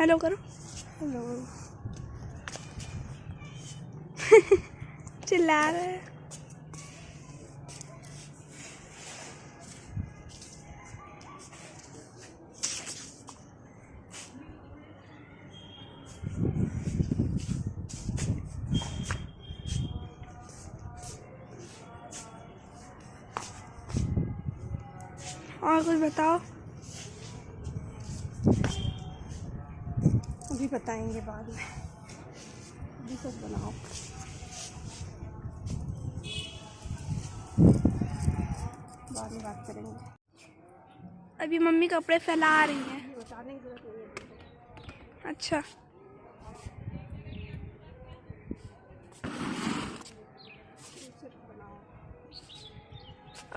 Hello करो। Hello. चिल्ला रहा है। और कुछ बताओ। अभी बताएंगे बाद में, अभी कुछ बनाओ। बाद में बात करेंगे। अभी मम्मी कपड़े फैला रही हैं। बताने की जरूरत नहीं है। अच्छा,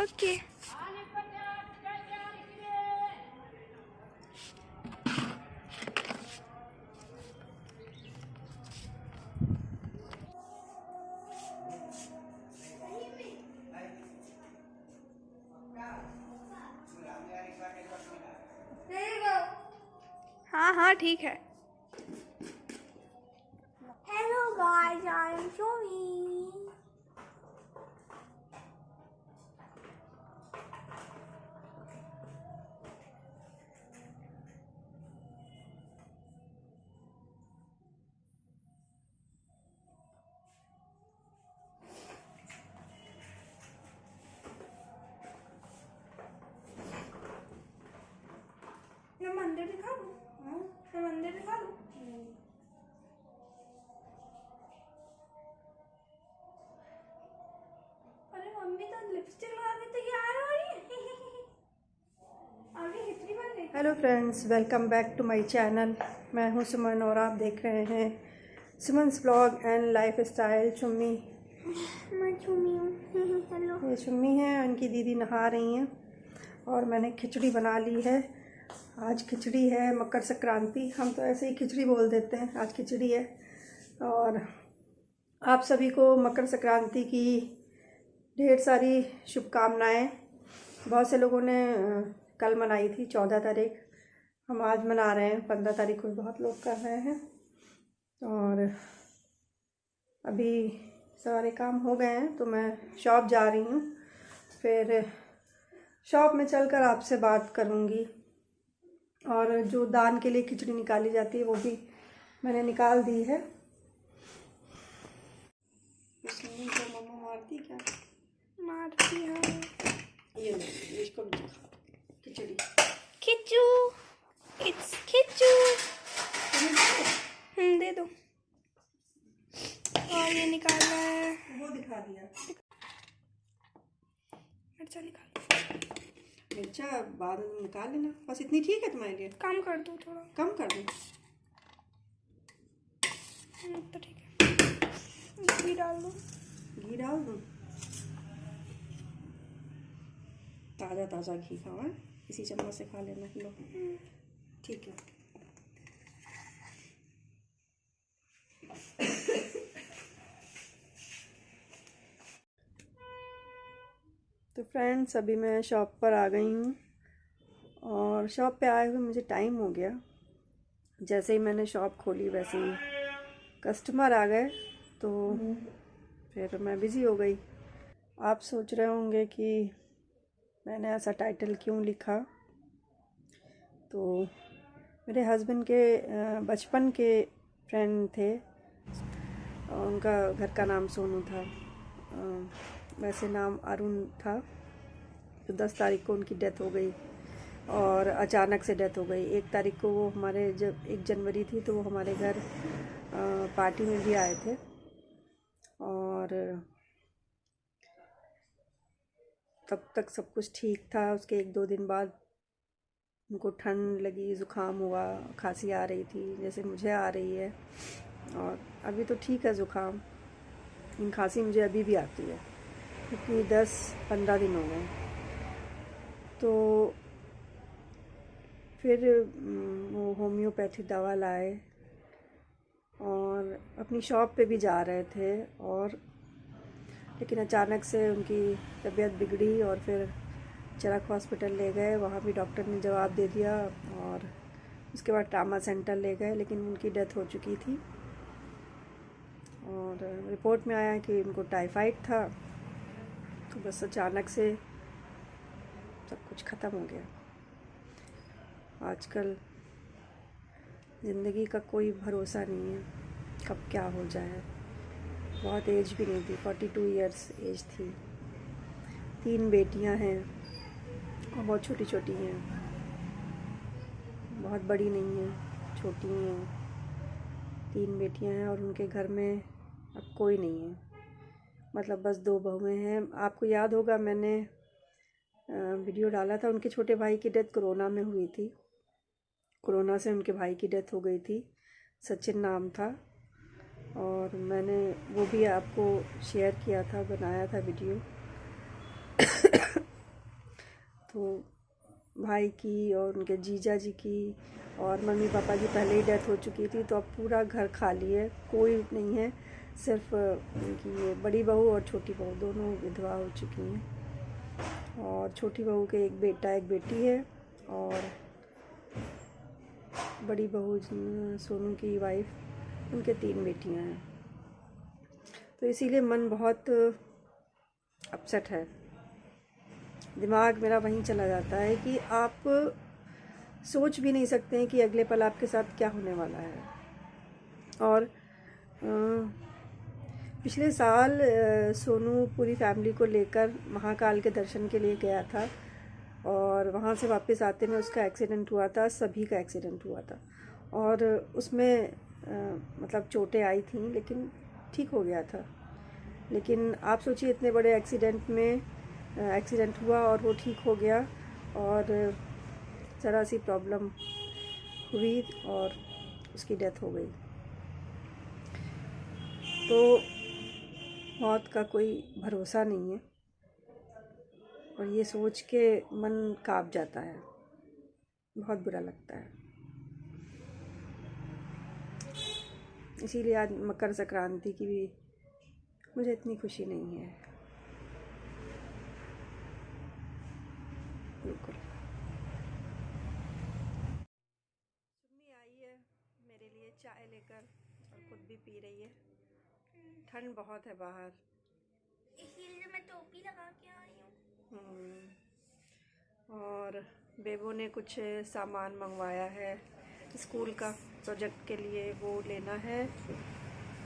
ओके। हाँ हाँ ठीक है। Hello guys, I am शोमी। मैं मंदिर दिखा दूँ? मैं मंदिर दिखा दूँ? अरे मम्मी तो लिपस्टिक लगा के तैयार हो रही है। आगे खिचड़ी बन गई। Hello friends, welcome back to my channel. मैं हूं सुमन और आप देख रहे हैं Suman's blog and lifestyle. Chummi, मैं चुम्मी हूँ। हेलो। ये चुम्मी है, उनकी दीदी नहा रही हैं और मैंने खिचड़ी बना ली है। आज खिचड़ी है, मकर संक्रांति, हम तो ऐसे ही खिचड़ी बोल देते हैं। आज खिचड़ी है और आप सभी को मकर संक्रांति की ढेर सारी शुभकामनाएं। बहुत से लोगों ने कल मनाई थी 14 तारीख, हम आज मना रहे हैं 15 तारीख को, बहुत लोग कर रहे हैं। और अभी सारे काम हो गए हैं तो मैं शॉप जा रही हूँ, फिर शॉप में चलकर आपसे बात करूँगी। और जो दान के लिए खिचड़ी निकाली जाती है वो भी मैंने निकाल दी है। मम्मा मारती क्या? मारती है। ये नहीं, इसको भी दिखा खिचड़ी। खिचू, इट्स खिचू। दे दो। और ये निकाल रहा है। वो दिखा दिया। मिर्चा निकाल। मिर्चा बाद में निकाल लेना, बस इतनी ठीक है तुम्हारे लिए। कम कर दो थोड़ा। कम कर दो। तो ठीक है। घी डाल दो। घी डाल दूँ? ताज़ा ताज़ा घी खाओ, है इसी चम्मच से खा लेना। लो ठीक है। तो फ्रेंड्स, अभी मैं शॉप पर आ गई हूँ और शॉप पे आए हुए मुझे टाइम हो गया। जैसे ही मैंने शॉप खोली वैसे ही कस्टमर आ गए, तो फिर मैं बिज़ी हो गई। आप सोच रहे होंगे कि मैंने ऐसा टाइटल क्यों लिखा। तो मेरे हस्बैंड के बचपन के फ्रेंड थे, उनका घर का नाम सोनू था, वैसे नाम अरुण था। तो 10 तारीख को उनकी डेथ हो गई और अचानक से डेथ हो गई। 1 तारीख को वो हमारे, जब 1 जनवरी थी तो वो हमारे घर पार्टी में भी आए थे। और तब तक सब कुछ ठीक था। उसके 1-2 दिन बाद उनको ठंड लगी, ज़ुकाम हुआ, खांसी आ रही थी जैसे मुझे आ रही है। और अभी तो ठीक है ज़ुकाम, लेकिन खांसी मुझे अभी भी आती है क्योंकि 10-15 दिन हो गए। तो फिर वो होम्योपैथिक दवा लाए और अपनी शॉप पे भी जा रहे थे, और लेकिन अचानक से उनकी तबीयत बिगड़ी और फिर चरक हॉस्पिटल ले गए। वहाँ भी डॉक्टर ने जवाब दे दिया और उसके बाद ट्रामा सेंटर ले गए, लेकिन उनकी डेथ हो चुकी थी। और रिपोर्ट में आया कि उनको टाइफाइड था। तो बस अचानक से सब कुछ ख़त्म हो गया। आजकल ज़िंदगी का कोई भरोसा नहीं है, कब क्या हो जाए। बहुत एज भी नहीं थी, 42 इयर्स एज थी। 3 बेटियां हैं और बहुत छोटी छोटी हैं, बहुत बड़ी नहीं हैं, छोटी हैं। 3 बेटियां हैं और उनके घर में अब कोई नहीं है, मतलब बस 2 बहुएं हैं। आपको याद होगा मैंने वीडियो डाला था, उनके छोटे भाई की डेथ कोरोना में हुई थी। कोरोना से उनके भाई की डेथ हो गई थी, सचिन नाम था। और मैंने वो भी आपको शेयर किया था, बनाया था वीडियो। तो भाई की और उनके जीजा जी की और मम्मी पापा की पहले ही डेथ हो चुकी थी। तो अब पूरा घर खाली है, कोई नहीं है। सिर्फ उनकी ये बड़ी बहू और छोटी बहू दोनों विधवा हो चुकी हैं। और छोटी बहू के एक बेटा एक बेटी है, और बड़ी बहू सोनू की वाइफ, उनके 3 बेटियां हैं। तो इसीलिए मन बहुत अपसेट है। दिमाग मेरा वहीं चला जाता है कि आप सोच भी नहीं सकते हैं कि अगले पल आपके साथ क्या होने वाला है। और पिछले साल सोनू पूरी फैमिली को लेकर महाकाल के दर्शन के लिए गया था, और वहाँ से वापस आते में उसका एक्सीडेंट हुआ था। सभी का एक्सीडेंट हुआ था, और उसमें मतलब चोटें आई थी, लेकिन ठीक हो गया था। लेकिन आप सोचिए, इतने बड़े एक्सीडेंट में एक्सीडेंट हुआ और वो ठीक हो गया, और ज़रा सी प्रॉब्लम हुई और उसकी डेथ हो गई। तो मौत का कोई भरोसा नहीं है, और ये सोच के मन काँप जाता है, बहुत बुरा लगता है। इसीलिए आज मकर संक्रांति की भी मुझे इतनी खुशी नहीं है, बिल्कुल। सुम्मी आई है मेरे लिए चाय लेकर, और खुद भी पी रही है। ठंड बहुत है बाहर, इसीलिए मैं टोपी लगा के आई हूँ। और बेबो ने कुछ सामान मंगवाया है स्कूल का प्रोजेक्ट के लिए, वो लेना है।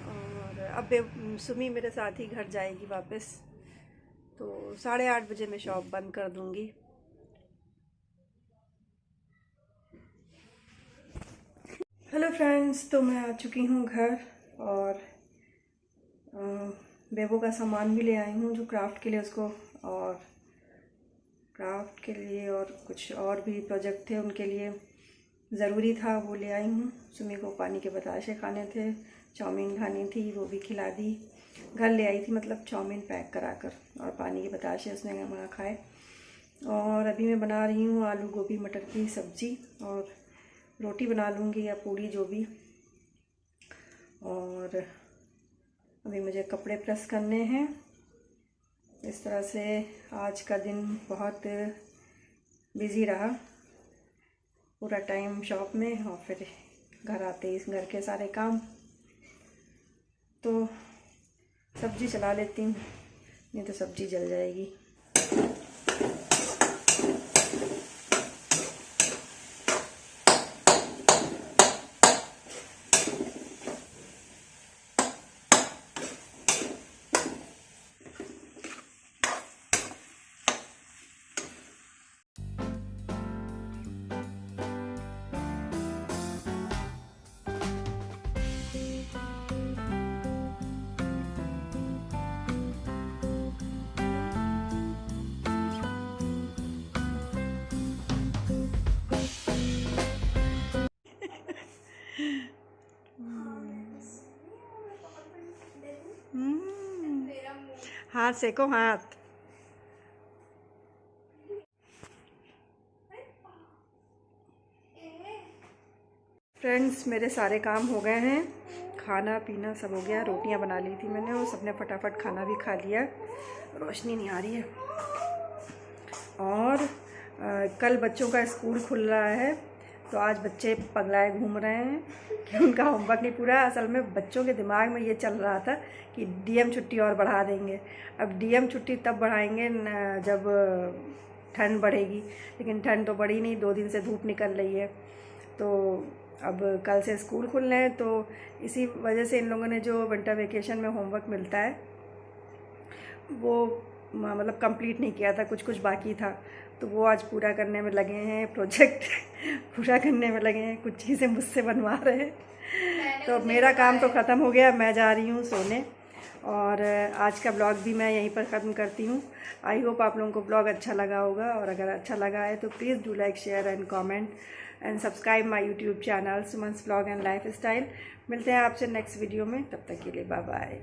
और अब सुमी मेरे साथ ही घर जाएगी वापस, तो 8:30 बजे मैं शॉप बंद कर दूंगी। हेलो फ्रेंड्स, तो मैं आ चुकी हूँ घर, और बेबो का सामान भी ले आई हूँ जो क्राफ्ट के लिए उसको, और क्राफ्ट के लिए और कुछ और भी प्रोजेक्ट थे उनके लिए ज़रूरी था, वो ले आई हूँ। सुमी को पानी के बताशे खाने थे, चाउमीन खानी थी, वो भी खिला दी। घर ले आई थी, मतलब चाउमीन पैक करा कर, और पानी के बताशे उसने वहाँ खाए। और अभी मैं बना रही हूँ आलू गोभी मटर की सब्ज़ी, और रोटी बना लूँगी या पूड़ी, जो भी। और अभी मुझे कपड़े प्रेस करने हैं। इस तरह से आज का दिन बहुत बिज़ी रहा, पूरा टाइम शॉप में, और फिर घर आते ही घर के सारे काम। तो सब्ज़ी चला लेती हूँ, नहीं तो सब्ज़ी जल जाएगी। हाथ सेको, हाथ। फ्रेंड्स, मेरे सारे काम हो गए हैं, खाना पीना सब हो गया। रोटियां बना ली थी मैंने, और सबने फटाफट खाना भी खा लिया। रोशनी नहीं आ रही है। और कल बच्चों का स्कूल खुल रहा है, तो आज बच्चे पगलाए घूम रहे हैं कि उनका होमवर्क नहीं पूरा। असल में बच्चों के दिमाग में ये चल रहा था कि डीएम छुट्टी और बढ़ा देंगे। अब डीएम छुट्टी तब बढ़ाएंगे जब ठंड बढ़ेगी, लेकिन ठंड तो बढ़ी नहीं, 2 दिन से धूप निकल रही है। तो अब कल से स्कूल खुलने हैं, तो इसी वजह से इन लोगों ने जो विंटर वेकेशन में होमवर्क मिलता है वो मतलब कंप्लीट नहीं किया था, कुछ कुछ बाकी था, तो वो आज पूरा करने में लगे हैं, प्रोजेक्ट पूरा करने में लगे हैं, कुछ चीज़ें मुझसे बनवा रहे हैं। तो मेरा काम तो ख़त्म हो गया, मैं जा रही हूँ सोने, और आज का ब्लॉग भी मैं यहीं पर ख़त्म करती हूँ। आई होप आप लोगों को ब्लॉग अच्छा लगा होगा, और अगर अच्छा लगा है तो please do like, share and comment and subscribe my YouTube channel Suman's vlog and lifestyle. मिलते हैं आपसे नेक्स्ट वीडियो में, तब तक के लिए बाय बाय।